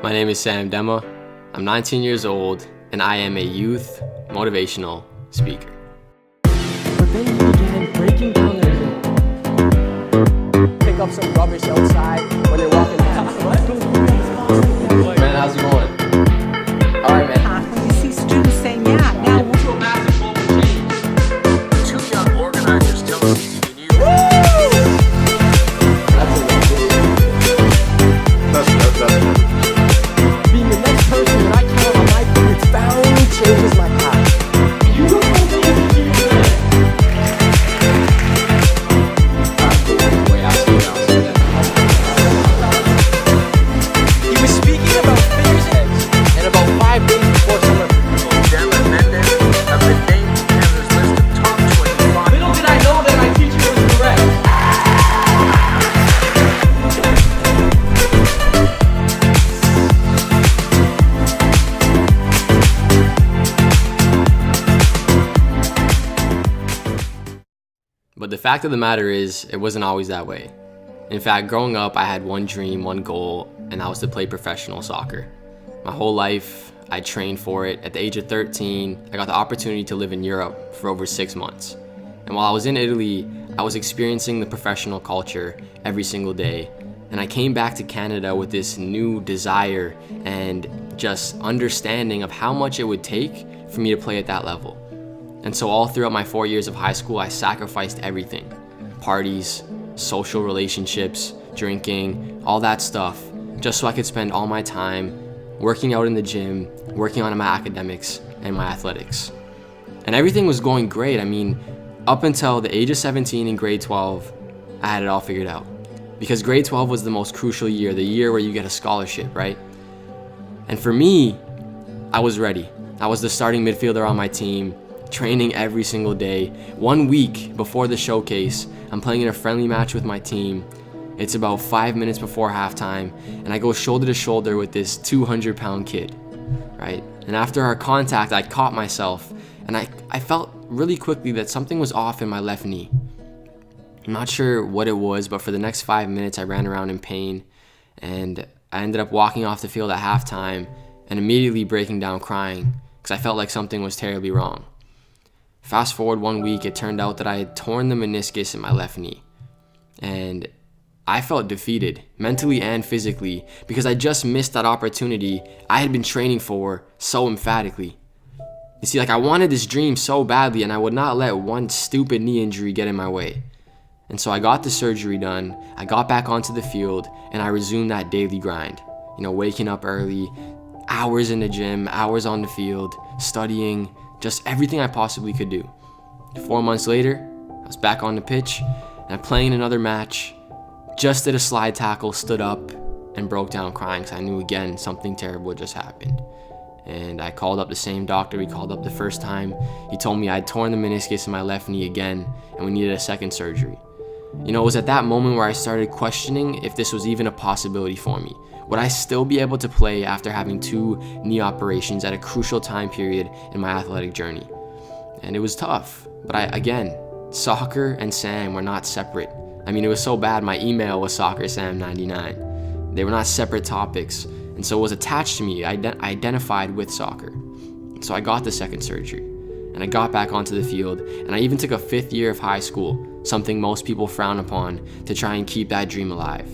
My name is Sam Demma. I'm 19 years old, and I am a youth motivational speaker. But then he began breaking down their goal. Pick up some rubbish outside when they're walking past. Man, how's it going? All right, man. When you see students saying, yeah, now we'll To a massive global change. Two young organizers tell me you need Being the next person that I count on my feet profoundly changes my path. He was speaking about figure's heads, and about 5 days before summer. Demma Mendez have been named to Canada's list of top 25. Little did I know that my teacher was correct. But the fact of the matter is, it wasn't always that way. In fact, growing up, I had one dream, one goal, and that was to play professional soccer. My whole life, I trained for it. At the age of 13, I got the opportunity to live in Europe for over 6 months. And while I was in Italy, I was experiencing the professional culture every single day. And I came back to Canada with this new desire and just understanding of how much it would take for me to play at that level. And so all throughout my 4 years of high school, I sacrificed everything. Parties, social relationships, drinking, all that stuff, just so I could spend all my time working out in the gym, working on my academics and my athletics. And everything was going great. I mean, up until the age of 17 in grade 12, I had it all figured out. Because grade 12 was the most crucial year, the year where you get a scholarship, right? And for me, I was ready. I was the starting midfielder on my team, training every single day. 1 week before the showcase, I'm playing in a friendly match with my team. It's about 5 minutes before halftime, and I go shoulder to shoulder with this 200-pound kid, right? And after our contact, I caught myself, and I felt really quickly that something was off in my left knee. I'm not sure what it was, but for the next 5 minutes, I ran around in pain, and I ended up walking off the field at halftime and immediately breaking down crying because I felt like something was terribly wrong. Fast forward 1 week, it turned out that I had torn the meniscus in my left knee. And I felt defeated, mentally and physically, because I just missed that opportunity I had been training for so emphatically. You see, I wanted this dream so badly, and I would not let one stupid knee injury get in my way. And so I got the surgery done, I got back onto the field, and I resumed that daily grind. Waking up early, hours in the gym, hours on the field, studying, just everything I possibly could do. 4 months later, I was back on the pitch, and I'm playing another match. Just did a slide tackle, stood up, and broke down crying because I knew again something terrible just happened. And I called up the same doctor we called up the first time. He told me I'd torn the meniscus in my left knee again, and we needed a second surgery. It was at that moment where I started questioning if this was even a possibility for me. Would I still be able to play after having 2 knee operations at a crucial time period in my athletic journey? And it was tough, but again, soccer and Sam were not separate. It was so bad, my email was soccersam99. They were not separate topics, and so it was attached to me. I identified with soccer. So I got the second surgery, and I got back onto the field, and I even took a 5th year of high school, something most people frown upon, to try and keep that dream alive.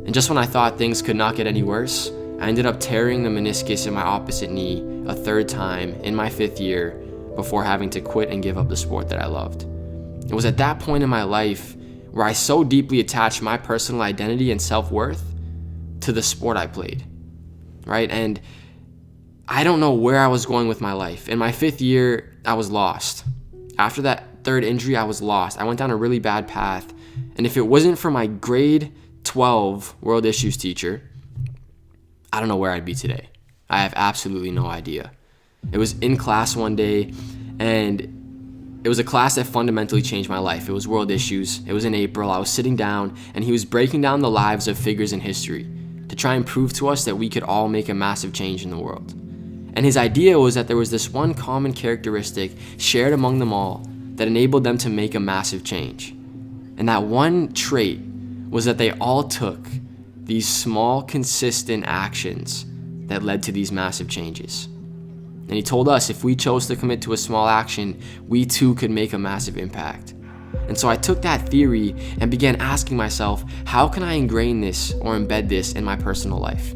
And just when I thought things could not get any worse, I ended up tearing the meniscus in my opposite knee a 3rd time in my 5th year before having to quit and give up the sport that I loved. It was at that point in my life where I so deeply attached my personal identity and self-worth to the sport I played, right? And I don't know where I was going with my life. In my 5th year, I was lost. After that 3rd injury, I was lost. I went down a really bad path. And if it wasn't for my grade 12 world issues teacher, I don't know where I'd be today. I have absolutely no idea. It was in class one day, and it was a class that fundamentally changed my life. It was world issues. It was in April. I was sitting down, and he was breaking down the lives of figures in history to try and prove to us that we could all make a massive change in the world. And his idea was that there was this one common characteristic shared among them all that enabled them to make a massive change. And that one trait was that they all took these small, consistent actions that led to these massive changes. And he told us if we chose to commit to a small action, we too could make a massive impact. And so I took that theory and began asking myself, how can I ingrain this or embed this in my personal life?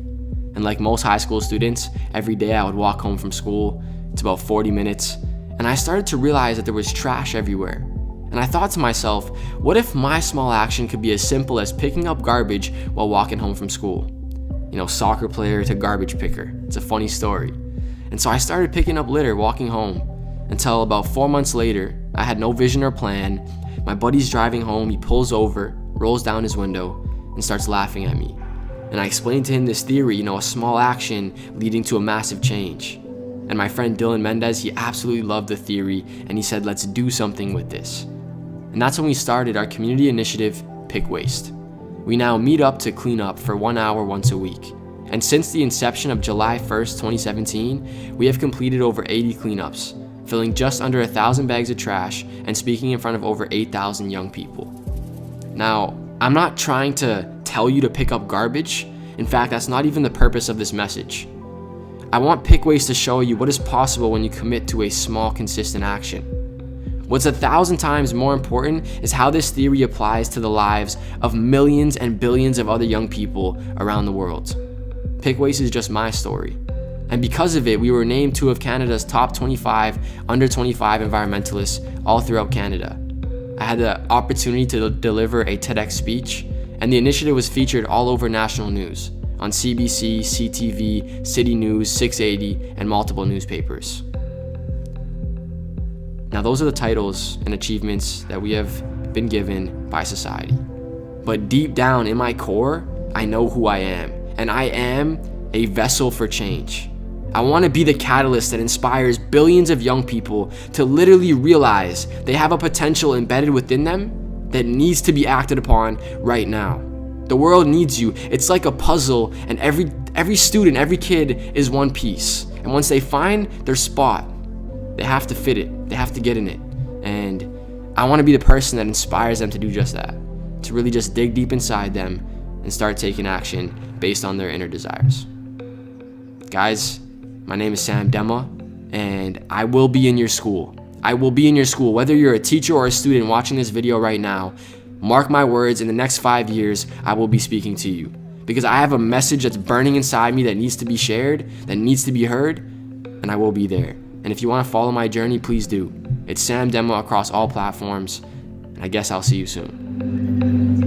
And like most high school students, every day I would walk home from school. It's about 40 minutes. And I started to realize that there was trash everywhere. And I thought to myself, what if my small action could be as simple as picking up garbage while walking home from school? You know, soccer player to garbage picker. It's a funny story. And so I started picking up litter walking home until about 4 months later, I had no vision or plan. My buddy's driving home, he pulls over, rolls down his window, and starts laughing at me. And I explained to him this theory, a small action leading to a massive change. And my friend Dylan Mendez, he absolutely loved the theory, and he said, let's do something with this. And that's when we started our community initiative, Pick Waste. We now meet up to clean up for 1 hour once a week. And since the inception of July 1st, 2017, we have completed over 80 cleanups, filling just under 1,000 bags of trash and speaking in front of over 8,000 young people. Now, I'm not trying to tell you to pick up garbage. In fact, that's not even the purpose of this message. I want Pick Waste to show you what is possible when you commit to a small, consistent action. What's 1,000 times more important is how this theory applies to the lives of millions and billions of other young people around the world. Pick Waste is just my story. And because of it, we were named 2 of Canada's top 25 under 25 environmentalists all throughout Canada. I had the opportunity to deliver a TEDx speech, and the initiative was featured all over national news, on CBC, CTV, City News, 680, and multiple newspapers. Now those are the titles and achievements that we have been given by society. But deep down in my core, I know who I am, and I am a vessel for change. I want to be the catalyst that inspires billions of young people to literally realize they have a potential embedded within them that needs to be acted upon right now. The world needs you. It's like a puzzle, and every student, every kid is one piece. And once they find their spot, they have to fit it. They have to get in it. And I want to be the person that inspires them to do just that, to really just dig deep inside them and start taking action based on their inner desires. Guys, my name is Sam Demma, and I will be in your school. I will be in your school. Whether you're a teacher or a student watching this video right now, mark my words, in the next 5 years, I will be speaking to you. Because I have a message that's burning inside me that needs to be shared, that needs to be heard, and I will be there. And if you want to follow my journey, please do. It's Sam Demma across all platforms, and I guess I'll see you soon.